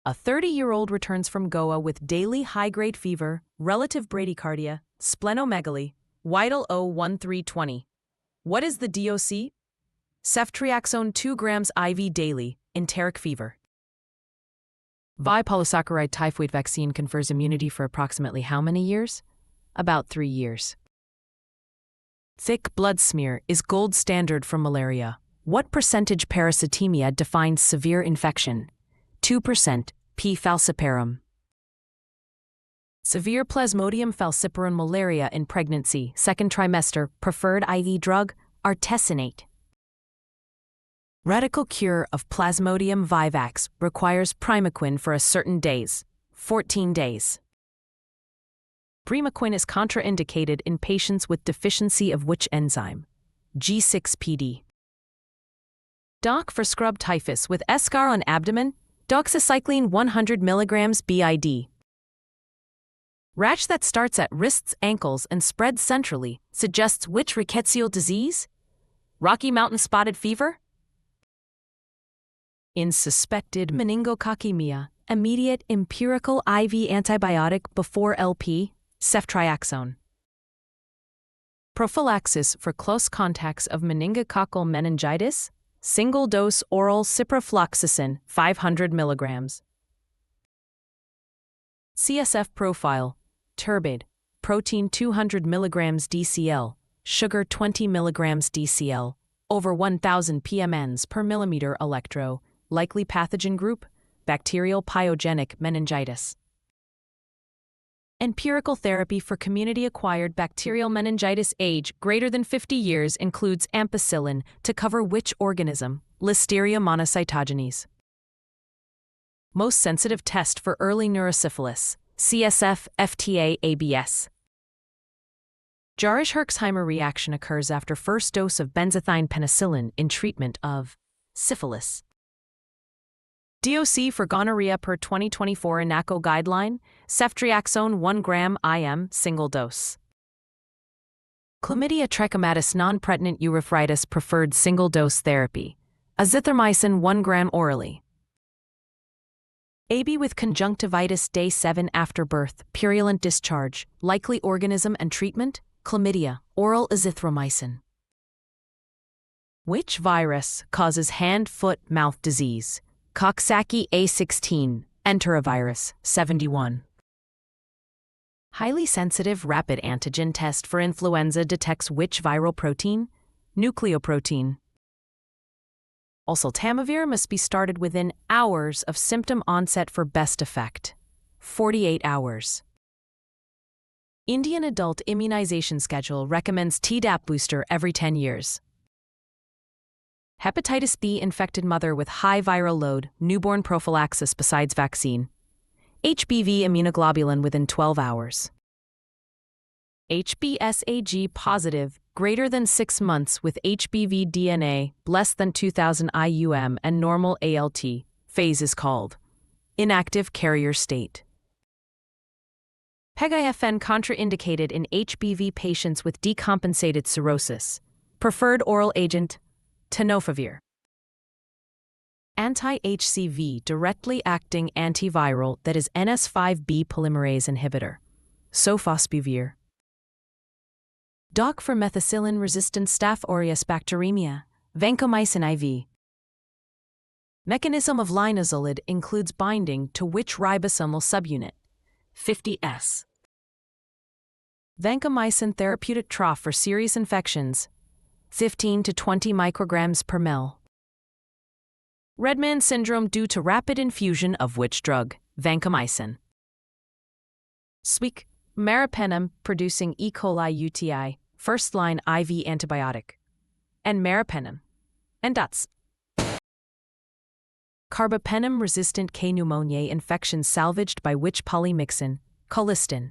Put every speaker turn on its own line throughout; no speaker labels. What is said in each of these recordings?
A 30-year-old returns from Goa with daily high-grade fever, relative bradycardia, splenomegaly, Whittle 01320. What is the DOC? Ceftriaxone 2 grams IV daily, enteric fever. Polysaccharide typhoid vaccine confers immunity for approximately how many years? About 3 years. Thick blood smear is gold standard for malaria. What percentage parasitemia defines severe infection? 2%, P. falciparum. Severe Plasmodium falciparum malaria in pregnancy, second trimester, preferred IV drug, artesunate. Radical cure of Plasmodium vivax requires primaquine for a certain days, 14 days. Primaquine is contraindicated in patients with deficiency of which enzyme? G6PD. Doc for scrub typhus with eschar on abdomen, doxycycline 100 mg BID. Rash that starts at wrists, ankles, and spreads centrally suggests which rickettsial disease? Rocky Mountain spotted fever? In suspected meningococcemia, immediate empirical IV antibiotic before LP, ceftriaxone. Prophylaxis for close contacts of meningococcal meningitis, single-dose oral ciprofloxacin 500 mg. CSF profile, turbid, protein 200 mg DCL, sugar 20 mg DCL, over 1,000 pmns per millimeter electro, likely pathogen group, bacterial pyogenic meningitis. Empirical therapy for community-acquired bacterial meningitis age greater than 50 years includes ampicillin to cover which organism? Listeria monocytogenes. Most sensitive test for early neurosyphilis, CSF FTA ABS. Jarisch-Herxheimer reaction occurs after first dose of benzathine penicillin in treatment of syphilis. DOC for gonorrhea per 2024 NACO guideline, ceftriaxone 1 gram IM, single dose. Chlamydia trachomatis non-pregnant urethritis preferred single-dose therapy, azithromycin 1 gram orally. AB with conjunctivitis day 7 after birth, purulent discharge, likely organism and treatment, chlamydia, oral azithromycin. Which virus causes hand-foot-mouth disease? Coxsackie A16, enterovirus, 71. Highly sensitive rapid antigen test for influenza detects which viral protein? Nucleoprotein. Oseltamivir must be started within hours of symptom onset for best effect. 48 hours. Indian adult immunization schedule recommends Tdap booster every 10 years. Hepatitis B infected mother with high viral load, newborn prophylaxis besides vaccine. HBV immunoglobulin within 12 hours. HBsAg positive, greater than 6 months with HBV DNA, less than 2000 IUM and normal ALT, phase is called inactive carrier state. PEG-IFN contraindicated in HBV patients with decompensated cirrhosis. Preferred oral agent, tenofovir. Anti-HCV directly acting antiviral that is NS5B polymerase inhibitor, sofosbuvir. Doc for methicillin-resistant Staph aureus bacteremia, vancomycin IV. Mechanism of linezolid includes binding to which ribosomal subunit? 50S. Vancomycin therapeutic trough for serious infections, 15 to 20 micrograms per ml. Redman syndrome due to rapid infusion of which drug? Vancomycin. SWIC, meropenem producing E. coli UTI, first-line IV antibiotic. And meropenem. And dots. Carbapenem-resistant K. pneumoniae infection salvaged by which polymyxin? Colistin.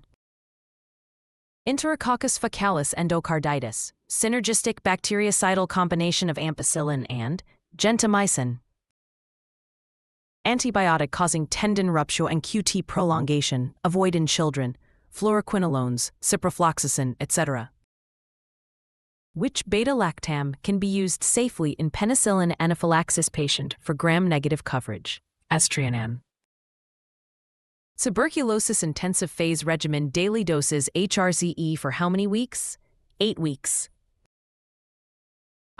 Enterococcus faecalis endocarditis, synergistic bactericidal combination of ampicillin and gentamicin. Antibiotic causing tendon rupture and QT prolongation, avoid in children, fluoroquinolones, ciprofloxacin, etc. Which beta-lactam can be used safely in penicillin anaphylaxis patient for gram-negative coverage? Aztreonam. Tuberculosis intensive phase regimen daily doses HRZE for how many weeks? 8 weeks.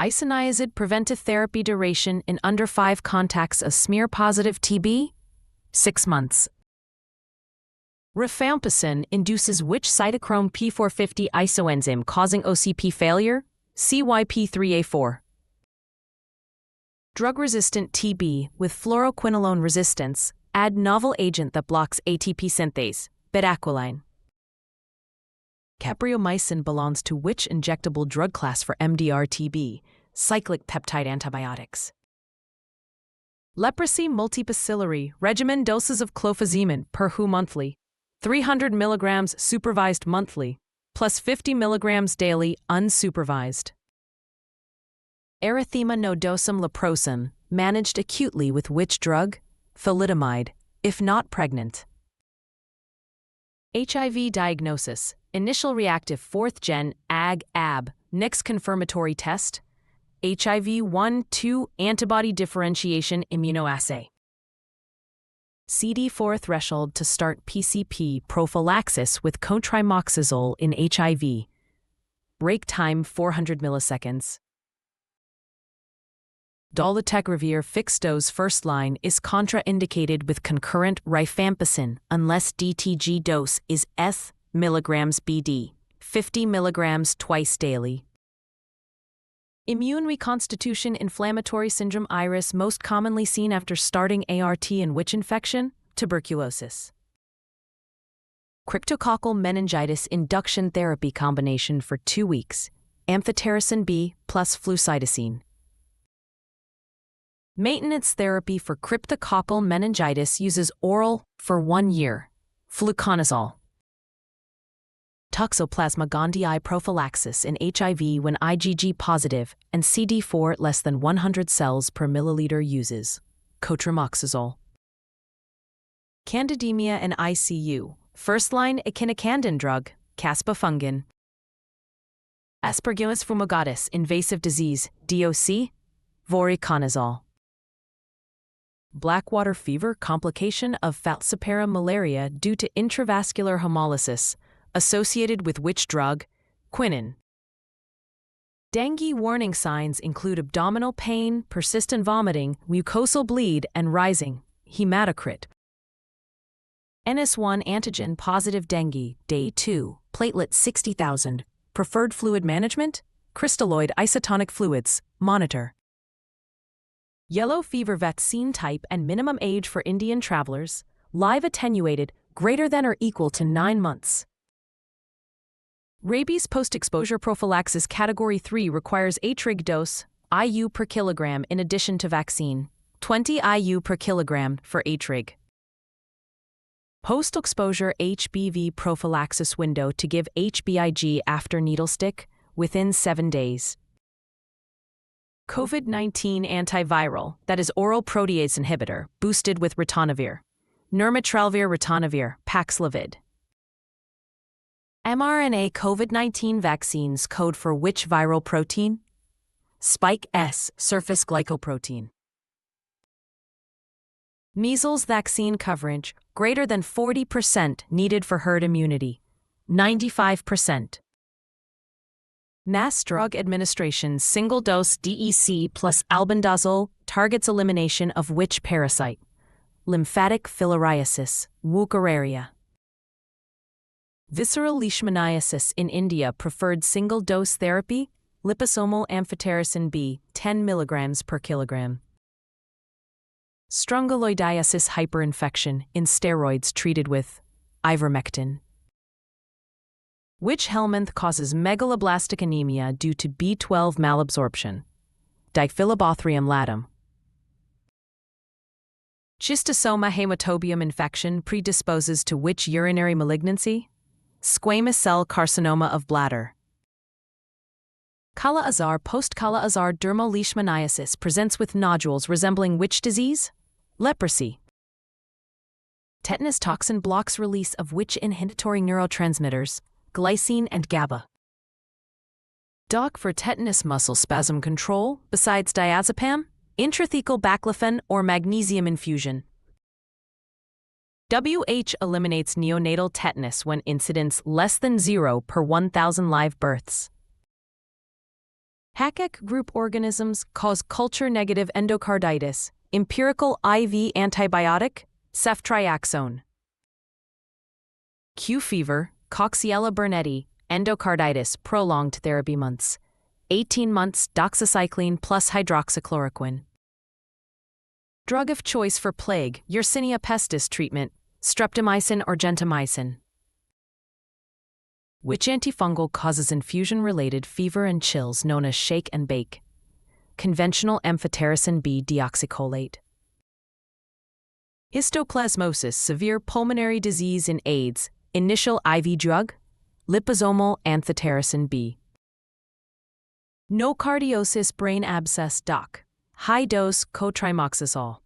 Isoniazid preventive therapy duration in under 5 contacts of smear-positive TB? 6 months. Rifampicin induces which cytochrome P450 isoenzyme causing OCP failure? CYP3A4. Drug-resistant TB with fluoroquinolone resistance, add novel agent that blocks ATP synthase, bedaquiline. Capreomycin belongs to which injectable drug class for MDR-TB? Cyclic peptide antibiotics. Leprosy multibacillary regimen doses of clofazimine per WHO monthly, 300 mg supervised monthly, plus 50 mg daily unsupervised. Erythema nodosum leprosum, managed acutely with which drug? Thalidomide, if not pregnant. HIV diagnosis, initial reactive 4th-gen AG-AB, next confirmatory test, HIV 1-2 antibody differentiation immunoassay. CD4 threshold to start PCP prophylaxis with cotrimoxazole in HIV. Break time 400 milliseconds. Dolutegravir fixed dose first line is contraindicated with concurrent rifampicin unless DTG dose is S mg BD, 50 mg twice daily. Immune reconstitution inflammatory syndrome iris most commonly seen after starting ART in which infection? Tuberculosis. Cryptococcal meningitis induction therapy combination for 2 weeks, amphotericin B plus flucytosine. Maintenance therapy for cryptococcal meningitis uses oral for 1 year, fluconazole. Toxoplasma gondii prophylaxis in HIV when IgG positive and CD4 less than 100 cells per milliliter uses cotrimoxazole. Candidemia and ICU, first-line echinocandin drug, caspofungin. Aspergillus fumigatus invasive disease, DOC, voriconazole. Blackwater fever complication of falciparum malaria due to intravascular hemolysis, associated with which drug? Quinine. Dengue warning signs include abdominal pain, persistent vomiting, mucosal bleed, and rising hematocrit. NS1 antigen positive dengue, day 2, platelet 60,000. Preferred fluid management? Crystalloid isotonic fluids, monitor. Yellow fever vaccine type and minimum age for Indian travelers, live attenuated, greater than or equal to 9 months. Rabies post-exposure prophylaxis category 3 requires HRIG dose, IU per kilogram in addition to vaccine, 20 IU per kilogram for HRIG. Post-exposure HBV prophylaxis window to give HBIG after needle stick, within 7 days. COVID-19 antiviral, that is oral protease inhibitor, boosted with ritonavir. Nirmatrelvir ritonavir, Paxlovid. mRNA COVID-19 vaccines code for which viral protein? Spike S surface glycoprotein. Measles vaccine coverage, greater than 40% needed for herd immunity. 95%. Mass drug administration single-dose DEC plus albendazole targets elimination of which parasite? Lymphatic filariasis, Wuchereria. Visceral leishmaniasis in India preferred single-dose therapy, liposomal amphotericin B, 10 mg per kilogram. Strongyloidiasis hyperinfection in steroids treated with ivermectin. Which helminth causes megaloblastic anemia due to B12 malabsorption? Diphyllobothrium latum. Schistosoma hematobium infection predisposes to which urinary malignancy? Squamous cell carcinoma of bladder. Kala-azar post-Kala-azar dermal leishmaniasis presents with nodules resembling which disease? Leprosy. Tetanus toxin blocks release of which inhibitory neurotransmitters? Glycine and GABA. Doc for tetanus muscle spasm control, besides diazepam, intrathecal baclofen or magnesium infusion. WH eliminates neonatal tetanus when incidence less than 0 per 1,000 live births. Hackett group organisms cause culture-negative endocarditis. Empirical IV antibiotic, ceftriaxone. Q fever, Coxiella burnetii, endocarditis, prolonged therapy months. 18 months, doxycycline plus hydroxychloroquine. Drug of choice for plague, Yersinia pestis treatment, streptomycin or gentamicin. Which antifungal causes infusion-related fever and chills known as shake and bake? Conventional amphotericin B deoxycholate. Histoplasmosis, severe pulmonary disease in AIDS, initial IV drug, liposomal amphotericin B. Nocardiosis, brain abscess, DOC, high-dose cotrimoxazole.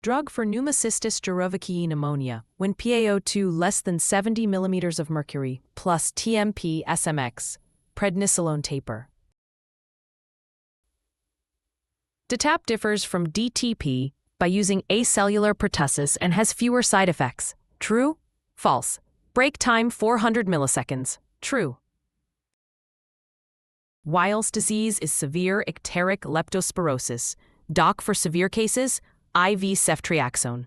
Drug for pneumocystis jirovecii pneumonia, when PaO2 less than 70 mm of mercury, plus TMP SMX, prednisolone taper. DTaP differs from DTP by using acellular pertussis and has fewer side effects. True? False. Break time 400 milliseconds. True. Weil's disease is severe icteric leptospirosis. DOC for severe cases, IV ceftriaxone.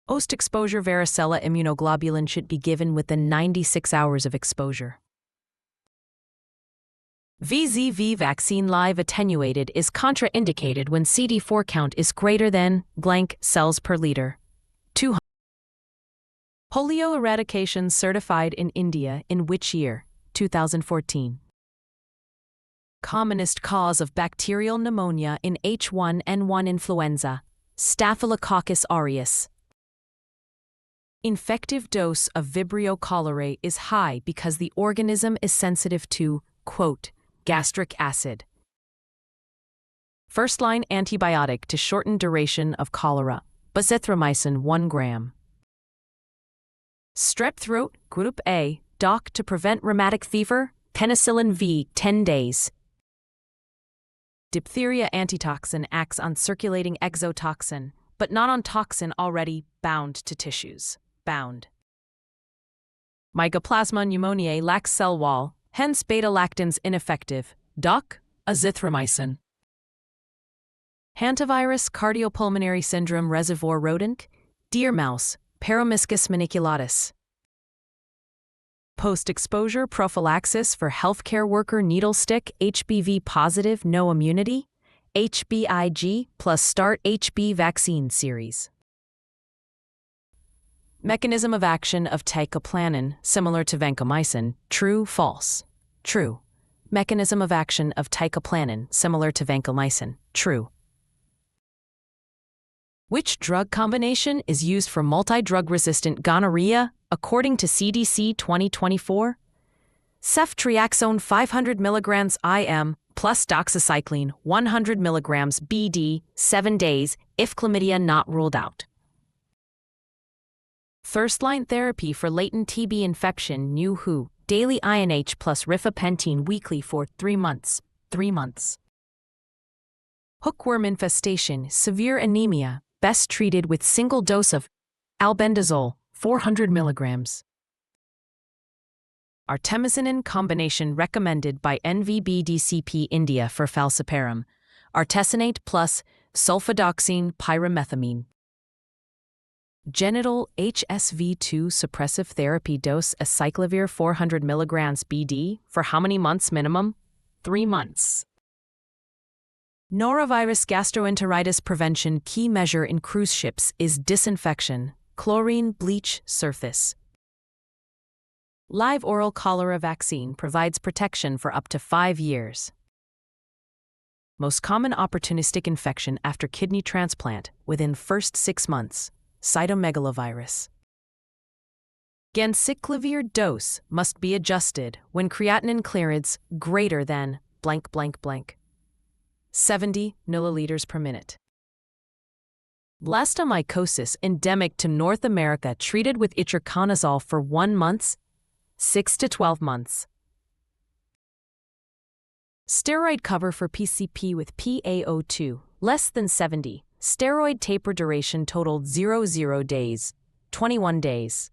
Post-exposure varicella immunoglobulin should be given within 96 hours of exposure. VZV vaccine live attenuated is contraindicated when CD4 count is greater than blank cells per liter. 200. Polio eradication certified in India in which year? 2014. Commonest cause of bacterial pneumonia in H1N1 influenza, Staphylococcus aureus. Infective dose of Vibrio cholerae is high because the organism is sensitive to, quote, gastric acid. First-line antibiotic to shorten duration of cholera, bazithromycin 1 gram. Strep throat, group A, DOC to prevent rheumatic fever, penicillin V 10 days. Diphtheria antitoxin acts on circulating exotoxin, but not on toxin already bound to tissues. Bound. Mycoplasma pneumoniae lacks cell wall, hence beta-lactams ineffective. DOC, azithromycin. Hantavirus cardiopulmonary syndrome reservoir rodent, deer mouse, Paromyscus maniculatus. Post-exposure prophylaxis for healthcare worker needle stick HBV positive no immunity, HBIG plus START HB vaccine series. Mechanism of action of teicoplanin, similar to vancomycin, true, false. True. Mechanism of action of teicoplanin, similar to vancomycin, true. Which drug combination is used for multi-drug-resistant gonorrhea, according to CDC 2024? Ceftriaxone 500 mg IM plus doxycycline 100 mg BD 7 days if chlamydia not ruled out. First-line therapy for latent TB infection, new WHO, daily INH plus rifapentine weekly for 3 months. 3 months. Hookworm infestation, severe anemia, best treated with single dose of albendazole, 400 mg. Artemisinin combination recommended by NVBDCP India for falciparum, artesunate plus sulfadoxine pyrimethamine. Genital HSV2 suppressive therapy dose acyclovir 400 mg BD for how many months minimum? 3 months. Norovirus gastroenteritis prevention key measure in cruise ships is disinfection, chlorine bleach surface. Live oral cholera vaccine provides protection for up to 5 years. Most common opportunistic infection after kidney transplant within first 6 months, cytomegalovirus. Ganciclovir dose must be adjusted when creatinine clearance greater than blank blank blank. 70 milliliters per minute. Blastomycosis endemic to North America treated with itraconazole for 1 month, 6 to 12 months. Steroid cover for PCP with PaO2 less than 70, Steroid taper duration totaled 00 days, 21 days.